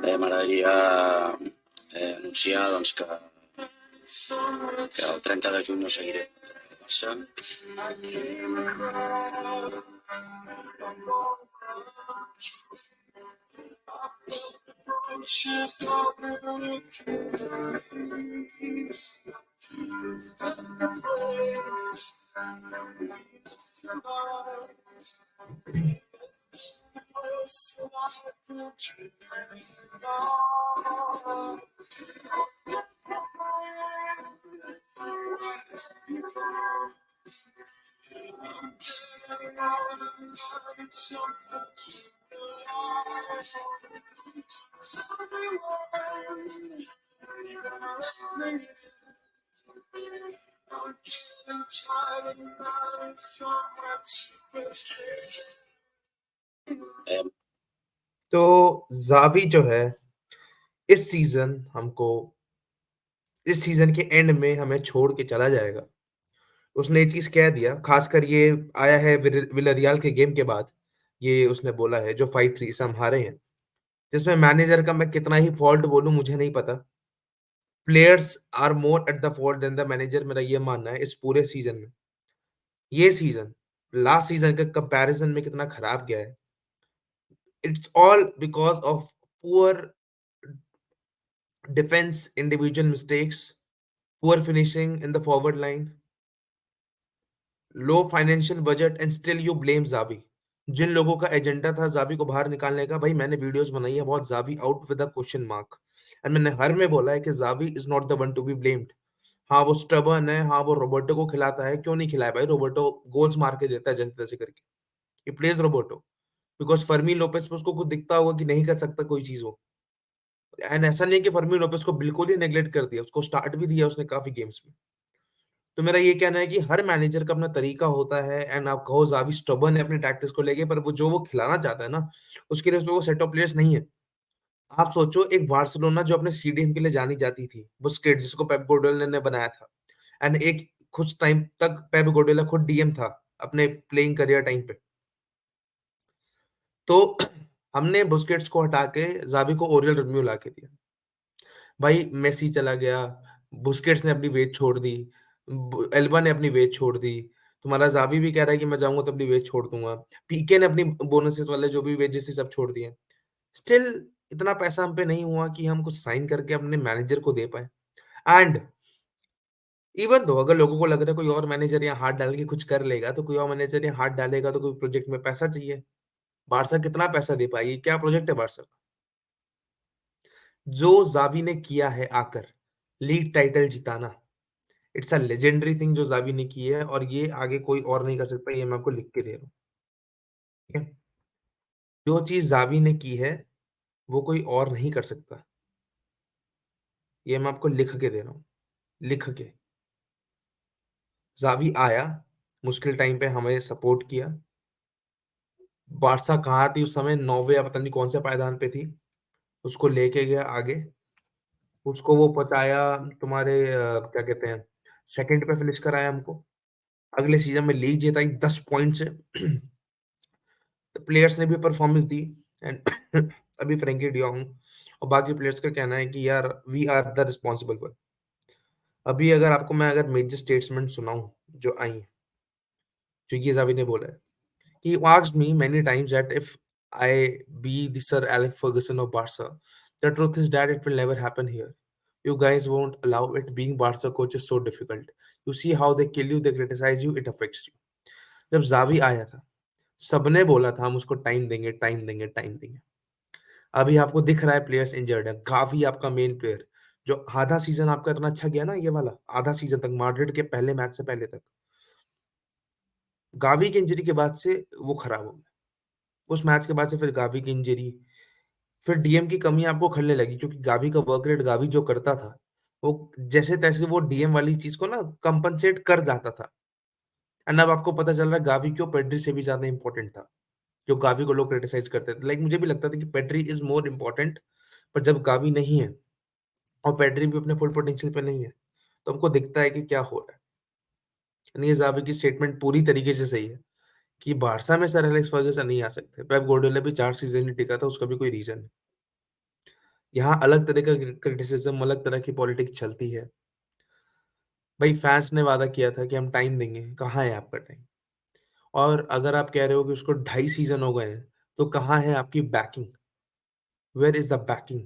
M'agradaria anunciar doncs, que el 30 de juny no seguiré al Barça. तो Xavi जो है इस सीजन के एंड में हमें छोड़ के चला जाएगा। उसने ये चीज कह दिया, खासकर ये आया है विलरियल के गेम के बाद। ये उसने बोला है जो 5-3 से हम हारे हैं, जिसमें मैनेजर का मैं कितना ही फॉल्ट बोलूं मुझे नहीं पता। Players are more at the fault than the manager, मेरा ये मानना है इस पूरे सीजन में। ये सीजन लास्ट सीजन के कंपैरिजन में कितना खराब गया है। It's all because of poor defense individual mistakes, poor finishing in the forward line, low financial budget, and still you blame Zabi. जिन लोगों का एजेंडा था जावी को बाहर निकालने का, भाई मैंने वीडियोस बनाई है बहुत, Xavi out with a question mark. And मैंने हर में बोला है कि Xavi is not the one to be blamed. हाँ वो स्टबर्न है, हाँ वो रोबर्टो को खिलाता है, क्यों नहीं खिलाया भाई? रोबर्टो गोल्स मार के देता है जैसे तैसे करके। He plays Roberto because Fermin Lopez पे उसको कुछ दिखता होगा कि नहीं कर सकता कोई चीज वो। एंड ऐसा नहीं है कि फर्मी लोपेस को बिल्कुल ही नेग्लेक्ट कर दिया, उसको स्टार्ट भी दिया उसने काफी गेम्स में। तो मेरा ये कहना है कि हर मैनेजर का अपना तरीका होता है। एंड आप कहो जावी स्टबर्न है अपने टैक्टिक्स को लेके, पर वो जो वो खिलाना चाहता है ना, उसके लिए उसमें वो सेट ऑफ प्लेयर्स नहीं है। आप सोचो एक बार्सिलोना जो अपने स्टेडियम के लिए जानी जाती थी, बुस्केट जिसको पेप गार्डियोला ने बनाया था, एंड एक कुछ टाइम तक पेप गार्डियोला खुद डीएम था अपने प्लेइंग करियर टाइम पे। तो हमने बुस्केट्स को हटा के जावी को ओरियल रोमियो ला के दिया। भाई मेसी चला गया, बुस्केट्स ने अपनी वेज छोड़ दी, एल्बा ने अपनी वेज छोड़ दी, तुम्हारा जावी भी कह रहा है कि मैं जाऊंगा तो अपनी वेज छोड़ दूंगा, पीके ने अपनी बोनसेस वाले जो भी वेजेस थी सब छोड़ दिए। स्टिल इतना पैसा हम पे नहीं हुआ कि हम कुछ साइन करके अपने मैनेजर को दे पाए। एंड इवन दो अगर लोगों को लग रहा है कोई और मैनेजर यहाँ हाथ डाल के कुछ कर लेगा, तो कोई और मैनेजर यहाँ हाथ डालेगा तो कोई प्रोजेक्ट में पैसा चाहिए। बारसा कितना पैसा दे पाएगी? क्या प्रोजेक्ट है बारसा का? जो जावी ने किया है आकर लीग टाइटल जिताना, इट्स अ लेजेंडरी थिंग जो जावी ने की है, और ये आगे कोई और नहीं कर सकता। ये मैं आपको लिख के दे रहा हूँ, ठीक है? जो चीज जावी ने की है वो कोई और नहीं कर सकता। ये मैं आपको लिख के दे रहा हूँ, लिख के। जावी आया, मुश्किल टाइम पे हमें सपोर्ट किया। बारसा कहाँ थी उस समय? 9वें या पता नहीं कौन से पायदान पे थी। उसको लेके गया आगे, उसको वो पहुंचाया तुम्हारे क्या कहते हैं, सेकंड पे फिनिश कराया हमको। अगले सीजन में लीग जीता 10 पॉइंट से। प्लेयर्स ने भी परफॉर्मेंस दी। एंड अभी फ्रैंकी डियोंग और बाकी प्लेयर्स का कहना है कि यार we are the responsible one. अभी अगर आपको मैं अगर मेजर स्टेटमेंट सुनाऊं जो आई हैं, जो ये जावी ने बोला है, he asked me many times that if I be the Sir Alex Ferguson of Barca, the truth is that it will never happen here. You guys won't allow it. Being Barca coach is so difficult. You see how they kill you, they criticize you, it affects you. जब Xavi आया था सबने बोला था हम उसको time देंगे, time देंगे, टाइम देंगे। अभी आपको दिख रहा है प्लेयर्स इंजर्ड है। काफी आपका मेन प्लेयर जो आधा सीजन आपका इतना अच्छा गया ना, ये वाला आधा सीजन तक माड्रिड के पहले मैच से पहले तक, गावी की इंजरी के बाद से वो खराब हो गया। उस मैच के बाद से फिर गावी की इंजरी, फिर डीएम की कमी आपको खलने लगी, क्योंकि गावी का वर्क रेट गावी जो करता था वो जैसे तैसे वो डीएम वाली चीज को ना कंपनसेट कर जाता था। एंड अब आपको पता चल रहा है गावी क्यों पेड्री से भी ज्यादा इंपॉर्टेंट था। जो गावी को लोग क्रिटिसाइज करते थे, लाइक मुझे भी लगता था कि पेड्री इज मोर इम्पोर्टेंट। पर जब गावी नहीं है और पेड्री भी अपने फुल पोटेंशियल पे नहीं है, तो हमको दिखता है कि क्या हो रहा है। यानी ये जावी की स्टेटमेंट पूरी तरीके से सही है कि बारसा में सर एलेक्स फर्गसन नहीं आ सकते। पेप गार्डियोला भी 4 सीजन ही टिका था, उसका भी कोई रीजन है। यहाँ अलग तरह का क्रिटिसिज्म, अलग तरह की पॉलिटिक्स चलती है। भाई फैंस ने वादा किया था कि हम टाइम देंगे, कहाँ है आपका टाइम? और अगर आप कह रहे हो कि उसको 2.5 सीज़न हो गए हैं, तो कहाँ है आपकी backing? Where is the backing?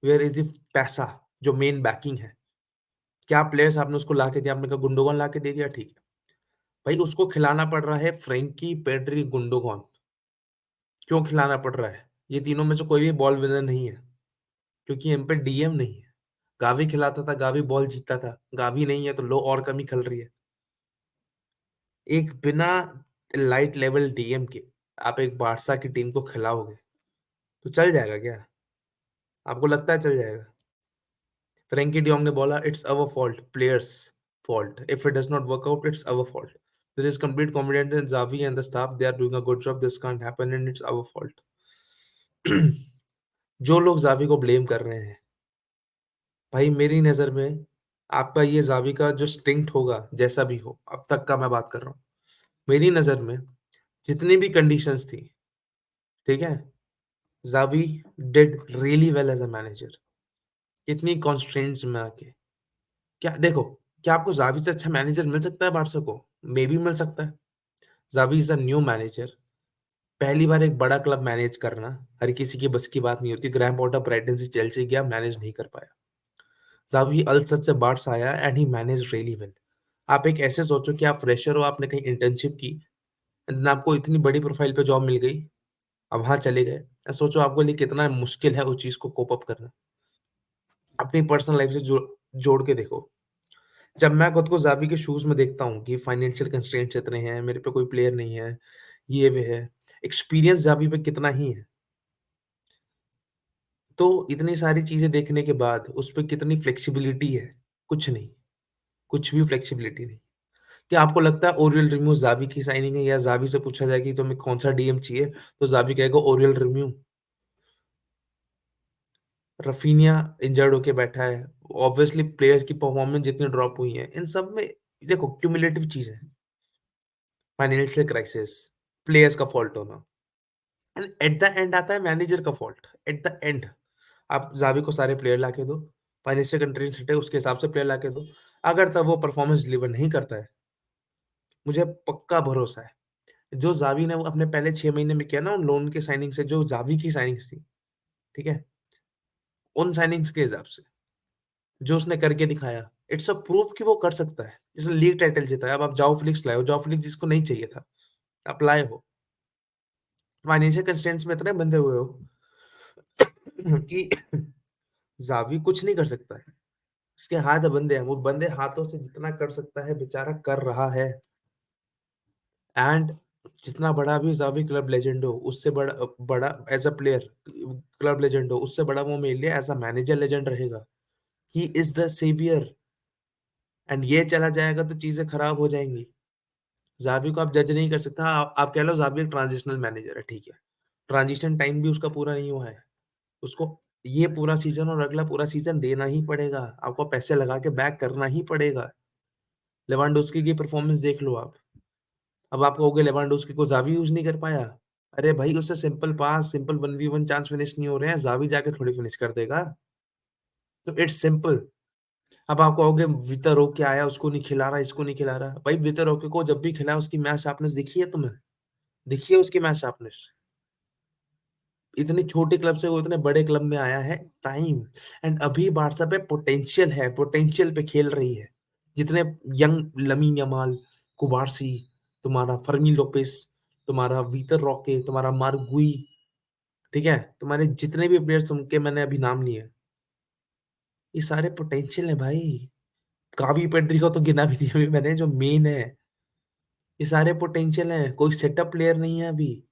Where is the पैसा जो मेन बैकिंग है? क्या प्लेयर्स आपने उसको लाके दिया? आपने कहा गुंडोगन लाके दे दिया, ठीक है। भाई उसको खिलाना पड़ रहा है फ्रैंकी, पेड्री, गुंडोगन। क्यों खिलाना पड़ रहा है? ये तीनों में से कोई भी बॉल विनर नहीं है, क्योंकि इन पे डीएम नहीं है। गावी खिलाता था, गावी बॉल जीतता था। गावी नहीं है तो लो और कमी खल रही है। एक बिना लाइट लेवल डीएम के आप एक बारसा की टीम को खिलाओगे तो चल जाएगा क्या? आपको लगता है चल जाएगा? फ्रैंकी डियोंग ने बोला, it's our fault, players fault, if it does not work out it's our fault, this is complete confidence in Xavi and the staff, they are doing a good job, this can't happen and it's our fault. जो लोग Xavi को blame कर रहे हैं, भाई मेरी नजर में आपका ये जावी का जो स्टिंक्ट होगा, जैसा भी हो, अब तक का मैं बात कर रहा हूँ, मेरी नजर में जितनी भी कंडीशंस थी, ठीक है, Xavi did really well as a manager. इतनी कॉन्स्ट्रेंट्स में आके क्या देखो, क्या आपको जावी से अच्छा मैनेजर मिल सकता है बारसा को? मे भी मिल सकता है। Xavi is a new manager, पहली बार एक बड़ा क्लब मैनेज करना हर किसी की बस की बात नहीं होती। ग्रैम पॉटर ब्राइटन से चेल्सी गया, मैनेज नहीं कर पाया। जावी अलसत से बार्स आया and he manage really well. आप एक ऐसे सोचो कि आप फ्रेशर हो, आपने कहीं इंटर्नशिप की, एंड आपको इतनी बड़ी प्रोफाइल पे जॉब मिल गई, अब वहां चले गए। सोचो आपके लिए कितना मुश्किल है उस चीज को कोप अप करना। अपनी पर्सनल लाइफ से जोड़ के देखो। जब मैं खुद को जावी के शूज में देखता हूँ कि फाइनेंशियल कंस्ट्रेंट्स इतने हैं, मेरे पे कोई प्लेयर नहीं है, ये वे है, एक्सपीरियंस जावी पे कितना ही है, तो इतनी सारी चीजें देखने के बाद उस पे कितनी फ्लेक्सिबिलिटी है? कुछ नहीं, कुछ भी फ्लेक्सिबिलिटी नहीं। क्या आपको लगता है ओरियल रिम्यू जावी की साइनिंग है? या जावी से पूछा जाए कि तुम्हें कौन सा डीएम चाहिए, तो जावी कहेगा ओरियल रिम्यू? रफीनिया इंजर्ड होके बैठा है, ऑब्वियसली प्लेयर्स की परफॉर्मेंस जितनी ड्रॉप हुई है, इन सब में देखो क्यूमुलेटिव चीज है, फाइनेंशियल क्राइसिस, प्लेयर्स का फॉल्ट होना, एंड एट द एंड आता है मैनेजर का फॉल्ट। एट द एंड आप जावी को सारे प्लेयर लाके दो, फाइनेंशियल कंट्रेंट्स हटे, उसके हिसाब से प्लेयर लाके दो। अगर तब वो परफॉर्मेंस डिलीवर नहीं करता है, मुझे पक्का भरोसा है जो जावी ने वो अपने पहले 6 महीने में किया ना, उन लोन के साइनिंग से, जो जावी की साइनिंग्स थी, ठीक है, उन साइनिंग्स के हिसाब से जो उसने करके दिखाया, इट्स अ प्रूफ कि वो कर सकता है। जिसने लीग टाइटल जीता है। अब आप जाओ फ्लिक्स लाए हो, जाओ फ्लिक्स जिसको नहीं चाहिए था, आप लाए हो, फाइनेंशियल कंस्ट्रेंट्स में इतने बंधे हुए हो कि जावी कुछ नहीं कर सकता है। उसके हाथ बंधे हैं, वो बंदे हाथों से जितना कर सकता है बेचारा कर रहा है। एंड जितना बड़ा भी जावी क्लब लेजेंड हो, उससे बड़ा बड़ा as a player club legend हो, उससे बड़ा वो मेरे लिए एज अ मैनेजर लेजेंड रहेगा। He is the saviour. And ये चला जाएगा तो चीजें खराब हो जाएंगी। जावी को आप जज नहीं कर सकता। आप कह लो जावी एक ट्रांजिशनल मैनेजर है, ठीक है, ट्रांजिशन टाइम भी उसका पूरा नहीं हुआ है। उसको ये पूरा सीजन और अगला पूरा सीजन देना ही पड़ेगा, आपको पैसे लगा के बैक करना ही पड़ेगा। लेवांडोस्की की परफॉर्मेंस देख लो आप। अब आप कहोगे लेवांडोस्की को जावी यूज नहीं कर पाया। अरे भाई उससे simple past, simple 1v1 chance finish नहीं हो रहे हैं, जावी जाके थोड़ी फिनिश कर देगा। तो इट्स सिंपल। अब आप कहोगे वितर रोके आया, उसको नहीं खिला रहा, इसको नहीं खिला रहा। भाई वितर रोके को जब भी खिलाया उसकी मैच शार्पनेस दिखी है तुम्हें? दिखी है उसकी मैच शार्पनेस? इतने छोटे क्लब से वो इतने बड़े क्लब में आया है, टाइम। एंड अभी बारसा पे पोटेंशियल है, पोटेंशियल पे खेल रही है। जितने यंग लमीन यमाल, कुबारसी, तुम्हारा फर्मी लोपेस, तुम्हारा वितर रॉके, तुम्हारा मार्गुई, ठीक है, तुम्हारे जितने भी प्लेयर्स तुमके मैंने अभी नाम लिए, ये सारे पोटेंशियल है भाई। कावी पेड्री को तो गिना भी नहीं अभी मैंने, जो मेन है। ये सारे पोटेंशियल हैं, कोई सेटअप प्लेयर नहीं है अभी।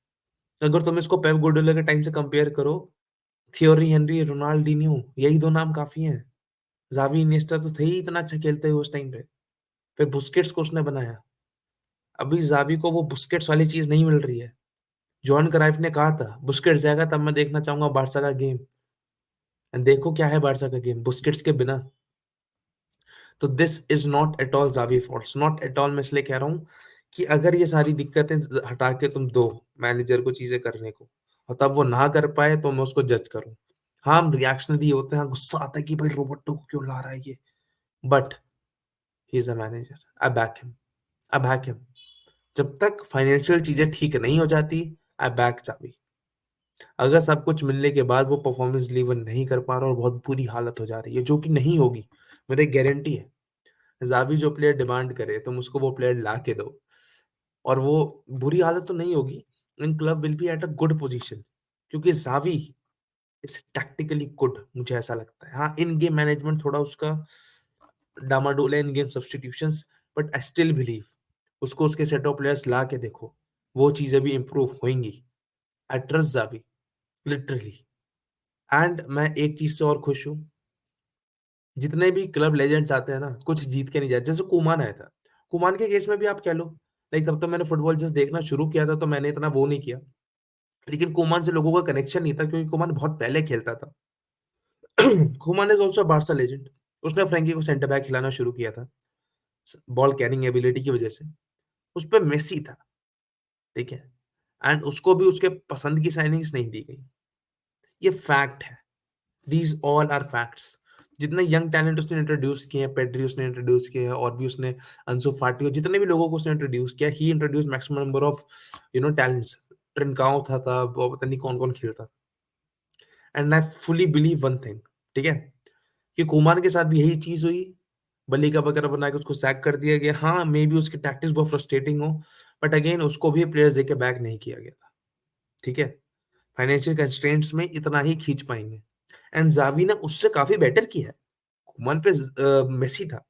अगर तुम इसको पेप गुर्डियोला के टाइम से कंपेयर करो, थियोरी हेनरी, रोनाल्डिन्हो, यही दो नाम काफी हैं। जावी इनिएस्टा तो थे ही इतना अच्छा खेलते हुए उस टाइम पे। फिर बुस्केट्स को उसने बनाया। अभी जावी को वो बुस्केट्स वाली चीज नहीं मिल रही है। जॉन क्राइफ ने कहा था बुस्केट्स जाएगा तब मैं देखना चाहूंगा बारसा का गेम। एंड देखो क्या है बारसा का गेम बुस्केट्स के बिना। तो this is not at all Xavi fault, not at all. मैं इसलिए कह रहा हूँ कि अगर ये सारी दिक्कतें हटा के तुम दो मैनेजर को चीजें करने को, और तब वो ना कर पाए तो मैं उसको जज करूं। हाँ, हम रिएक्शनरी होते हैं, हाँ, गुस्सा आता है कि भाई रोबोटो को क्यों ला रहा है ये, but he is a manager, I back him, I back him. जब तक फाइनेंशियल चीज़ें ठीक नहीं हो जाती, आई बैक जावी। अगर सब कुछ मिलने के बाद वो परफॉर्मेंस डिलीवर नहीं कर पा रहा और बहुत बुरी हालत हो जा रही है, जो कि नहीं होगी, मेरी गारंटी है। ज़ावी जो प्लेयर डिमांड करे, तुम उसको वो प्लेयर ला के दो और वो बुरी हालत तो नहीं होगी, and club will be at a good position, क्योंकि ज़ावी इज़ टैक्टिकली गुड, मुझे ऐसा लगता है। हाँ, इन गेम मैनेजमेंट थोड़ा उसका डामाडोल है, इन game substitutions, but I still believe उसको उसके सेट ऑफ प्लेयर्स ला के देखो, वो चीज़ें भी इम्प्रूव होंगी। I trust Xavi, literally. And मैं एक चीज़ से और खुश हूँ, जितने भी क्लब लेजेंड्स आते हैं ना, कुछ जीत के नहीं जाते। जैसे कुमान आया था, कुमान के केस में भी आप कह लो, लाइक तब तो मैंने फुटबॉल जस्ट देखना शुरू किया था, तो मैंने इतना वो नहीं किया, लेकिन कुमान से लोगों का कनेक्शन नहीं था, क्योंकि कुमान बहुत पहले खेलता था। Kuman is also Barca legend. उसने फ्रैंकी को सेंटर बैक खिलाना शुरू किया था, बॉल कैरिंग एबिलिटी की वजह से। उस पे मेसी था, ठीक है, एंड उसको भी उसके पसंद की साइनिंग्स नहीं दी गई। ये फैक्ट है, दीज ऑल आर फैक्ट्स। जितने यंग टैलेंट उसने इंट्रोड्यूस किए हैं, पेड्री उसने इंट्रोड्यूस किए हैं, और भी उसने अंसु फाटी और जितने भी लोगों को उसने इंट्रोड्यूस किया, he introduce maximum number of talents. Trincao था वो पता नहीं कौन कौन खेलता था। And I fully believe one thing, ठीक है, कि कुमार के साथ भी यही चीज हुई। बली का बकरा बना के उसको सैक कर दिया गया। हाँ, मे बी उसकी टैक्टिक्स बहुत फ्रस्ट्रेटिंग हो, बट अगेन उसको भी प्लेयर्स देके बैक नहीं किया गया था, ठीक है। फाइनेंशियल कंस्ट्रेंट्स में इतना ही खींच पाएंगे, एंड जावी ने उससे काफी बेटर किया है। कुमान पे मेसी था,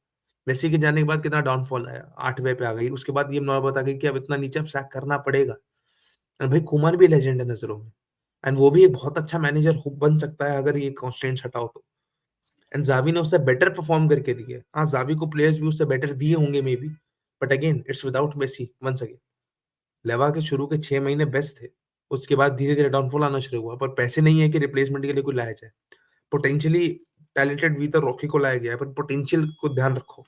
मेसी के जाने के बाद कितना डाउनफॉल आया, 8वें पे आ गई, उसके बाद ये नौबत आ गई कि अब इतना नीचे अब सैक करना पड़ेगा। एंड भाई कुमान भी लेजेंड है नजरों में, एंड वो भी एक बहुत अच्छा मैनेजर बन सकता है अगर ये कॉन्स्टेंट्स हटाओ तो। एंड जावी ने उससे बेटर परफॉर्म करके दिए। हाँ, जावी को प्लेयर्स भी उससे बेटर दिए होंगे maybe, but again it's without Messi once again. Lewa के शुरू के 6 महीने बेस्ट थे, उसके बाद धीरे धीरे डाउनफॉल आना शुरू हुआ, पर पैसे नहीं है कि रिप्लेसमेंट के लिए कोई लाया जाए। पोटेंशियली टैलेंटेड वीतर रॉकी को लाया गया है, पर पोटेंशियल को ध्यान रखो।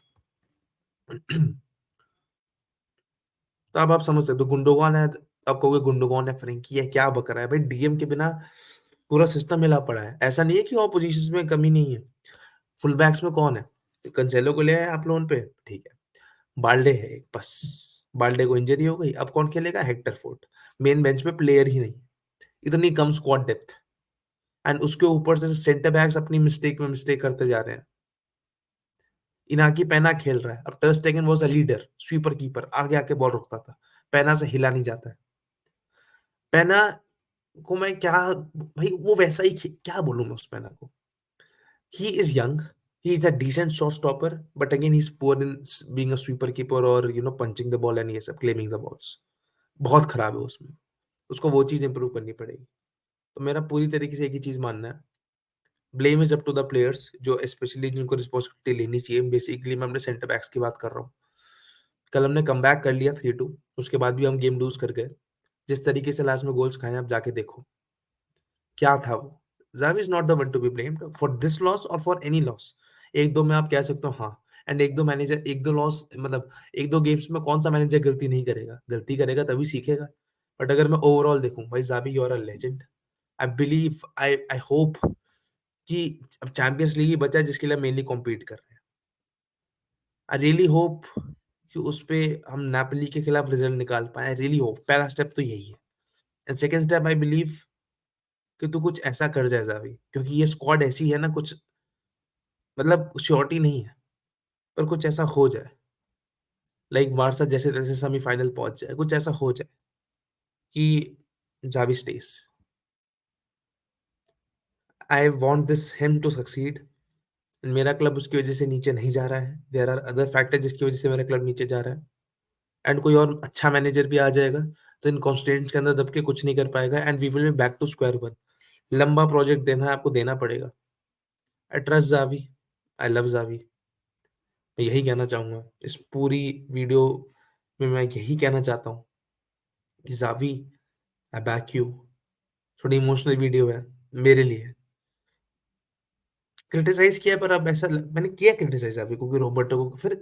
तो अब आप समझ सकते हो, गुंडोगान है, आप कहोगे गुंडोगान है, फ्रेंकी है, क्या बक रहा है भाई, डीएम के बिना पूरा सिस्टम हिला पड़ा है। ऐसा नहीं है कि और पोजीशंस में कमी नहीं है। फुल बैक्स में कौन है? कंसेलो को ले आए आप लोन पे, ठीक है। बाल्डे है एक बस, बाल्डे को इंजरी हो गई, अब कौन खेलेगा? Hector fort. मेन बेंच पे प्लेयर ही नहीं, इतनी कम स्क्वाड डेप्थ, एंड उसके ऊपर से सेंटर बैक्स अपनी मिस्टेक में मिस्टेक करते जा रहे हैं। इनाकी पैना खेल रहा है, अब टर स्टेगन was a leader, sweeper keeper, आगे आके बॉल रुकता था, पैना से हिला नहीं जाता है। पैना को मैं क्या, भाई वो वैसा ही क्या बोलूं मैं उस पैना को। He is young, he is a decent shot stopper, but again he's poor in being a sweeper keeper or punching the ball and ये सब claiming the balls। बहुत खराब है उसमें, उसको वो चीज इंप्रूव करनी पड़ेगी। तो मेरा पूरी तरीके से एक ही चीज मानना है, blame is up to the players, जो स्पेशली जिनको रिस्पॉन्सिबिलिटी लेनी चाहिए। बेसिकली मैं अपने सेंटर बैक्स की बात कर रहा हूँ। कल हमने कम बैक कर लिया 3-2, उसके बाद भी हम गेम लूज कर गए। जिस तरीके से लास्ट में गोल्स खाए आप जाके देखो, क्या था वो। Xavi is not the one to be blamed for this loss or for any loss। एक दो में आप कह सकते हो हाँ, एंड एक दो मैनेजर, एक दो लॉस मतलब एक दो गेम्स में कौन सा मैनेजर गलती नहीं करेगा? गलती करेगा तभी सीखेगा। बट अगर मैं ओवरऑल देखूं भाई, Xavi you are a legend. I believe, I hope कि अब चैंपियंस लीग ही बचा है जिसके लिए मेनली कॉम्पीट कर रहे हैं। आई रियली होप कि उस पे हम नेपोली के खिलाफ रिजल्ट निकाल पाए। आई रियली होप, पहला स्टेप तो यही है। And second step I believe कि तू कुछ ऐसा कर जाए Xavi, क्योंकि ये स्क्वाड ऐसी है ना, कुछ मतलब श्योरिटी नहीं है, पर कुछ ऐसा हो जाए, लाइक बारसा जैसे तैसे सेमीफाइनल पहुंच जाए, कुछ ऐसा हो जाए कि Xavi stays. I want this him to succeed. मेरा क्लब उसकी वजह से नीचे नहीं जा रहा है, देयर आर अदर फैक्टर जिसकी वजह से मेरा क्लब नीचे जा रहा है। एंड कोई और अच्छा मैनेजर भी आ जाएगा तो इन कॉन्स्टेंट्स के अंदर दब के कुछ नहीं कर पाएगा, and we will be back to square one. लंबा प्रोजेक्ट देना है आपको, देना पड़ेगा। I trust Xavi, I love Xavi. मैं यही कहना चाहूंगा इस पूरी वीडियो में, मैं यही कहना चाहता हूँ कि जावी, आई बैक यू। थोड़ी इमोशनल वीडियो है मेरे लिए, क्रिटिसाइज किया, पर अब ऐसा मैंने किया क्रिटिसाइज अभी, क्योंकि रोबर्टो को फिर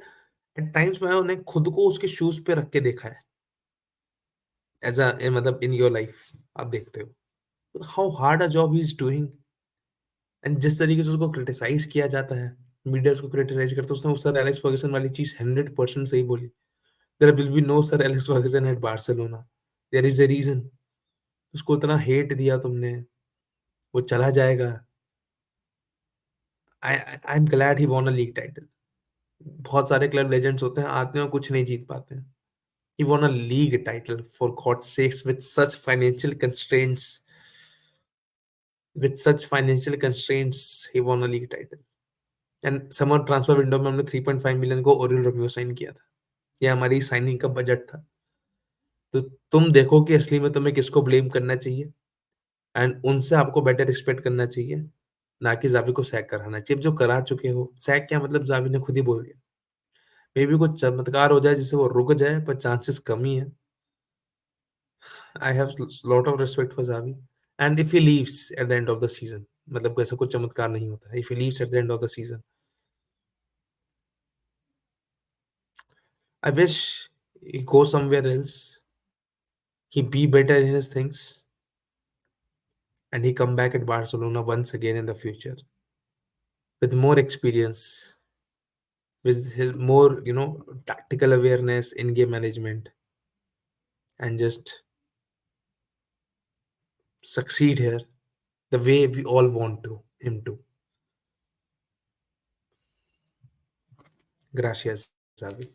एट टाइम्स मैं उन्हें खुद को उसके शूज पे रख के देखा है, एज अ मतलब इन योर लाइफ आप देखते हो how hard a job he is doing. And जिस तरीके से उसको क्रिटिसाइज किया जाता है, मीडिया उसको क्रिटिसाइज करता है, उसने उस सर एलेक्स फर्गसन वाली चीज 100% सही बोली। There will be no Sir Alex Ferguson at Barcelona, there is a reason. उसको इतना हेट दिया तुमने, वो चला जाएगा। I am glad he won a league title. बहुत सारे क्लब लेजेंड्स होते हैं, आते हैं और कुछ नहीं जीत पाते हैं। He won a league title for God's sakes with such financial constraints. With such financial constraints, he won a league title. And summer transfer window में हमने 3.5 मिलियन को ओरियल रोमियो साइन किया था। ये हमारी साइनिंग का बजट था। तो तुम देखो कि असली में तुम्हें किसको ब्लेम करना चाहिए, एंड उनसे आपको बेटर एक्सपेक्ट करना चाहिए, ना कि जावी को सैक कराना चाहिए। जो करा चुके हो, सैक क्या मतलब, जावी ने खुद ही बोल दिया। मे बी कुछ चमत्कार हो जाए जिससे वो रुक जाए, पर चांसेस कम ही है। I have lot of respect for Xavi, and if he leaves at the end of the season, मतलब ऐसा कुछ चमत्कार नहीं होता है। If he leaves at the end of the season, I wish he goes somewhere else. He be better in his things, and he come back at Barcelona once again in the future with more experience, with his more tactical awareness, in-game management, and just succeed here the way we all want to him to. Gracias, Xavi.